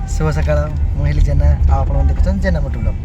शुभ सकाळ मुहिली जेना आप देखुन जेना मोटू ब्लॉग।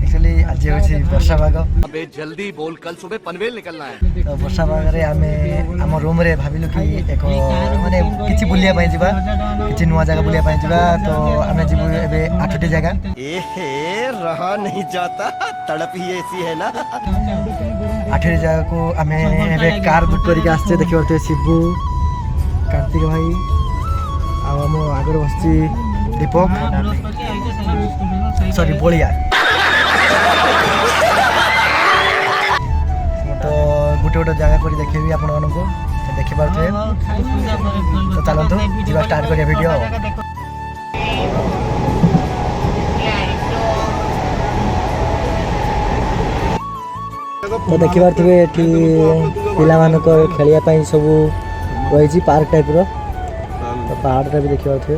एक्चुअली आज हूँ वर्षा पाग। अबे जल्दी बोल, कल सुबह पनवेल निकलना है। तो वर्षा पाग आम रूम रे भाविलु कि एक माने किछि बुलिया पई जिबा, किछि नुआ जगह बुलिया पई जिबा। तो आमे जिबु एबे 8टी जगह। एहे रहा नहीं जाता, तड़प ही ऐसी है ना। 8टी जगह को आमे एबे कार बुक करके आछे। देखि परते शिबू, कार्तिक भाई आ हम आगर बसची दीपक, सॉरी बोलिया। तो गोटे गोटे जगह कर देखी आपण मानक देखि पारे। तो चलतु जीवा स्टार्ट करिया वीडियो। तो देखि पारे एठी पिला मानक खेलिया पई सब रही पार्क टाइप रो। तो पहाड़ भी देखि पारे।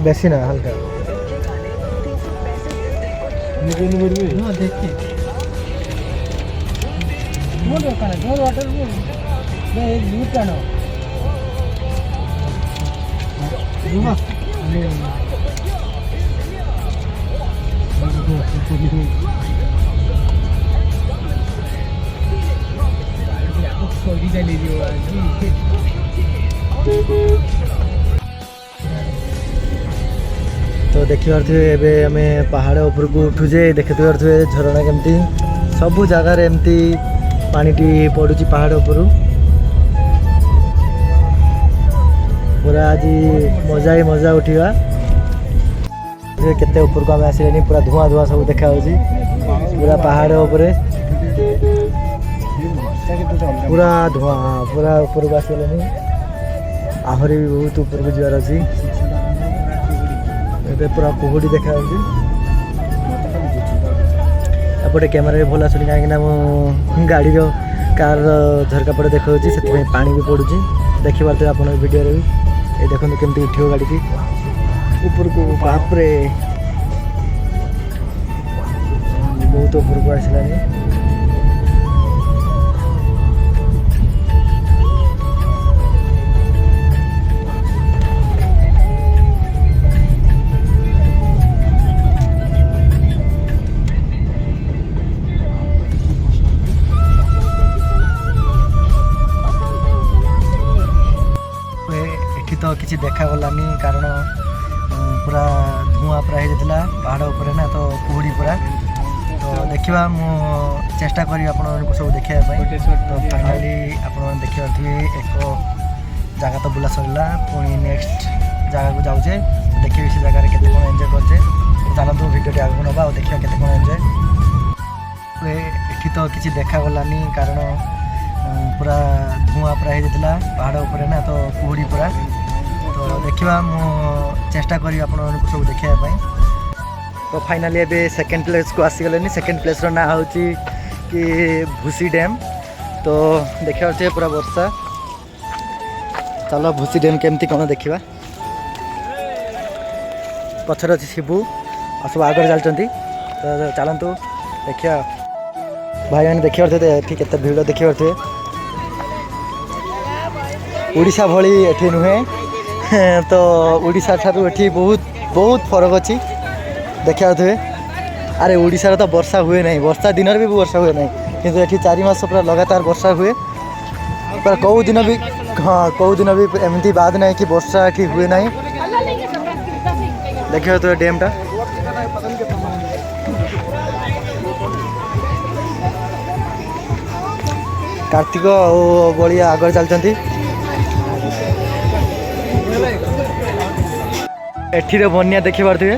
बेसी ना हल्का तो देखि पारे आम पहाड़ उपर को उठुजे। देखि पारे झरणा केमती सबू जगार एमती पानी पड़ुची पहाड़ उपर। पूरा आज मजा ही मजा उठा। केते ऊपर को आम आसिले पूरा धुआं धुआं सब देखा पूरा पहाड़ उपरे पूरा धुआं पूरा ऊपर को आसिले। आहरी भी बहुत ऊपर को जीवार अच्छी। पूरा कुहुड़ी देखा एपटे कैमेरा भी भल आसुनी कहीं गाड़ी कार झरका पटे देखा से पानी भी पड़ू। देखिए आप वीडियो भी ये देखो केमती उठो गाड़ी की ऊपर को। बापरे बहुत ऊपर को आसलानी। तो किसी देखा गलानी कारण पूरा धुआं पूरा हो जाता पहाड़ उपर ना। तो कुहुड़ी पूरा। तो देखा मु चेष्टा करी आपको सब देखा। तो फाइनाली आप देखी एक जगह तो बुला सरला। पुणी नेक्स्ट जगह को जाऊे देखिए से जगह केते कौन एंजॉय करजे। चलतु वीडियो आगे नवा और देखा केते कौन एंजॉय। एठी तो किसी देखा गलानी कारण पूरा धुआं पूरा हो जाता पहाड़ उपर ना। तो कुहुड़ी पूरा। तो देखा मु चेष्टा करी आपको सब देखा। तो फाइनाली एबे सेकेंड प्लेस को आसीगले। सेकेंड प्लेस रो ना हूँ कि भूसी डैम। तो देखा पूरा वर्षा। चलो भूसी डैम केमती कौन देखा। पछर अच्छी शिबू और सब आगे चलती। तो चलतु देखा भाई मैंने देखी पारे केते भीड़ देखी पारे। ओडिशा भली एठी नुहे। तो ओडिशा ठारू एठी बहुत बहुत फरक अच्छी देखा थे। अरे ओडिशा तो वर्षा हुए नहीं, वर्षा दिन भी वर्षा हुए नहीं, किंतु एठी 4 मास पूरा लगातार वर्षा हुए। पर कौ दिन भी हाँ कौ दिन भी एमती बाद नहीं कि वर्षा एठी हुए नहीं। देखिए तो डैम टा कार्तिक और बलिया आगे चलती। एठी रे बन्या देखि पारथिबे।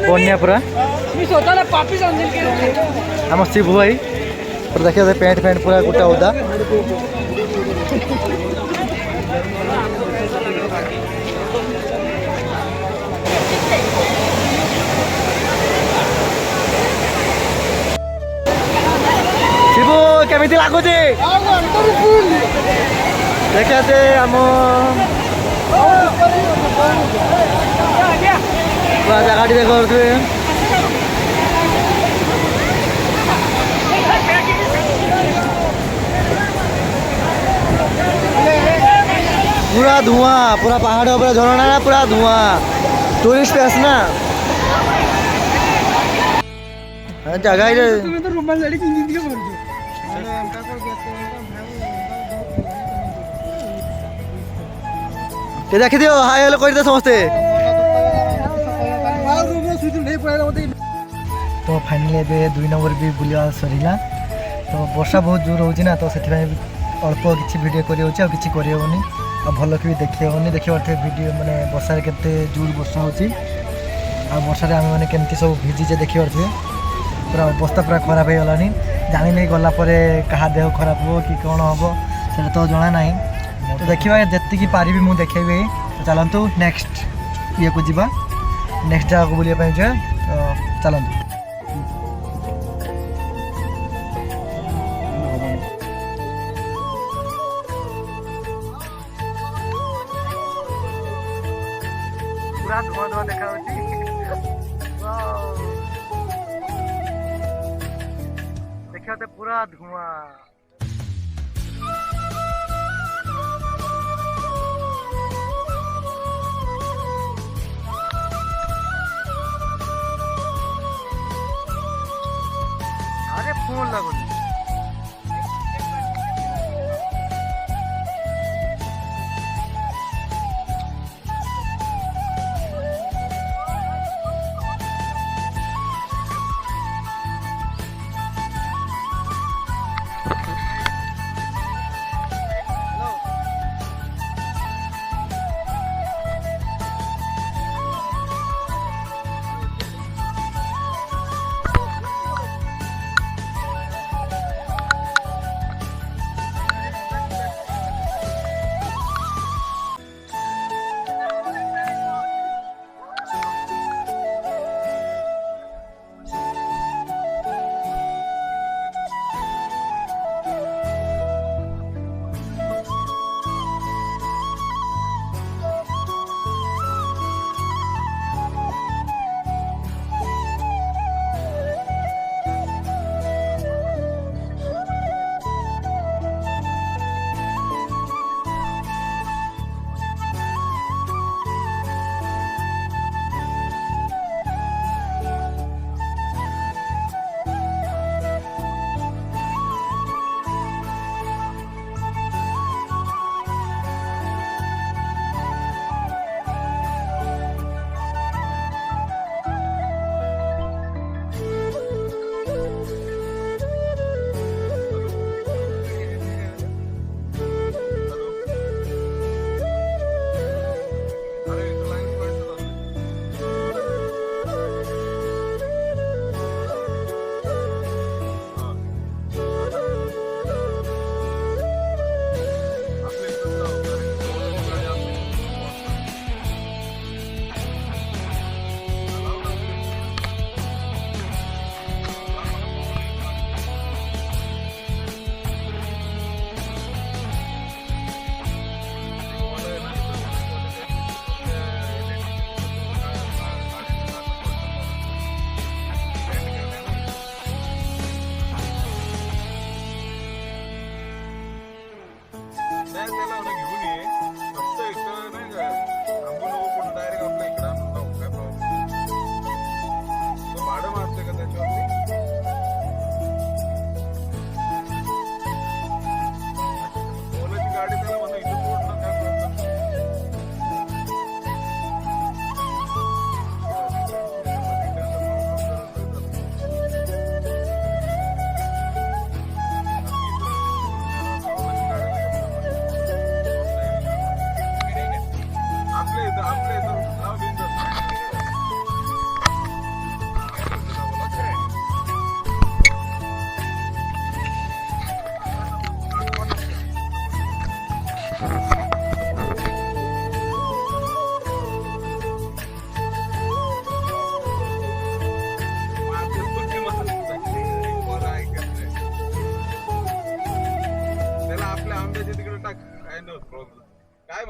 बन्या पूरा आम शिबू भाई देखिए पैंट पैंट पूरा गोटा ओदा। केमिति लागुची देखते आम पूरा जगह देखते पूरा धुआं पूरा पहाड़ ऊपर झरणा ना पूरा धुआं टूरिस्ट प्लेस ना जगह तुम्हें तो रुमाल साड़ी किंजी दिया बोल दो ते देखि दियो हाय हेलो कर दे समस्ते तो फाइनली एबे 2 नंबर भी बुलिया सरीला तो वर्षा बहुत जोर होची ना तो सेति अल्प किसी वीडियो करी होची आ किसी करी होनी आ भल के भी देखि होनी देखि परथे वीडियो माने वर्षा रे केते जोर वर्षा होची आ वर्षा रे हम माने केमती सब भिजी जे देखि परथे पूरा अवस्था पूरा खराब हो गलानी जानी नहीं गला परे कहा देह खराब हो कि कौन हम से तो जना नहीं तो देखा जी पारि मुझे देखेबी तो चलतु नेक्स्ट ये को जीवा नेक्स्ट जगह को बुलिया तो चलतु पूरा धुआं धुआं देखा देखते पूरा धुआं अरे फोन लगो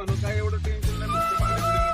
म्हणून काय एवढं टेन्शन नाही फक्त भाडे बिडे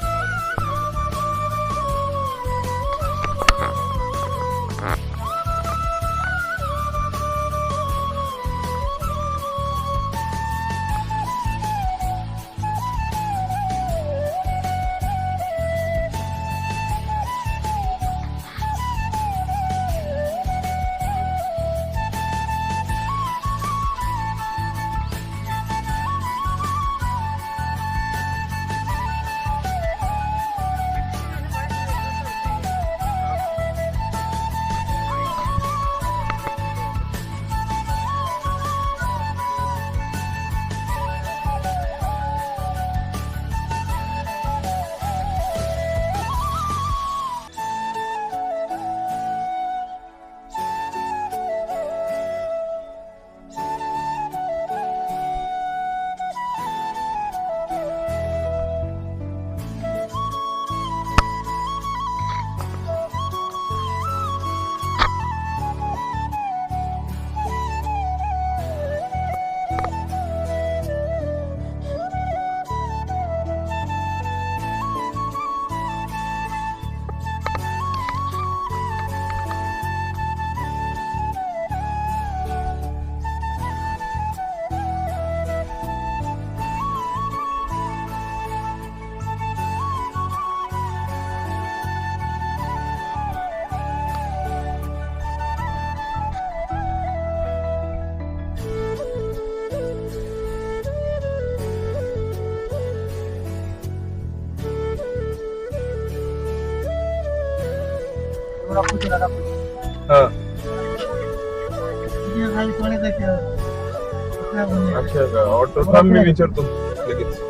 अच्छा का ऑटो थांब मी विचारतो लगेच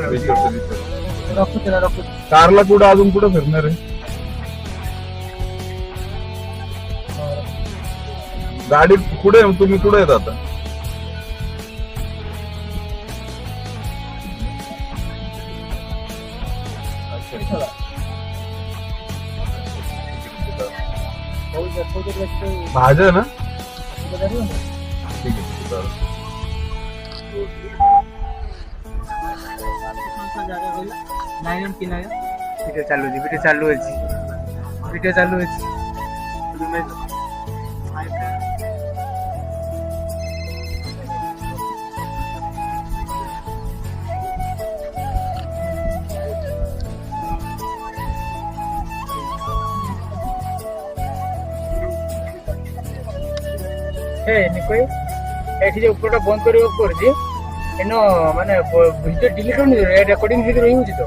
विचारतो कारला कुठं अजून कुठं फिरणार आहे गाडी कुठे तुम्ही कुठे येत आता भाज्या ना ठीक आहे ভিডিও চালু হয়েছে ଏଠି ଯେ ଉପରଟା ବନ୍ଦ କରିବାକୁ ପଡୁଛି ଏନ ମାନେ ଭିଡ଼ିଓ ଡିଲିଟ୍ ହଉନି ରେକର୍ଡିଂ ଭିତରେ ରହୁଛି ତ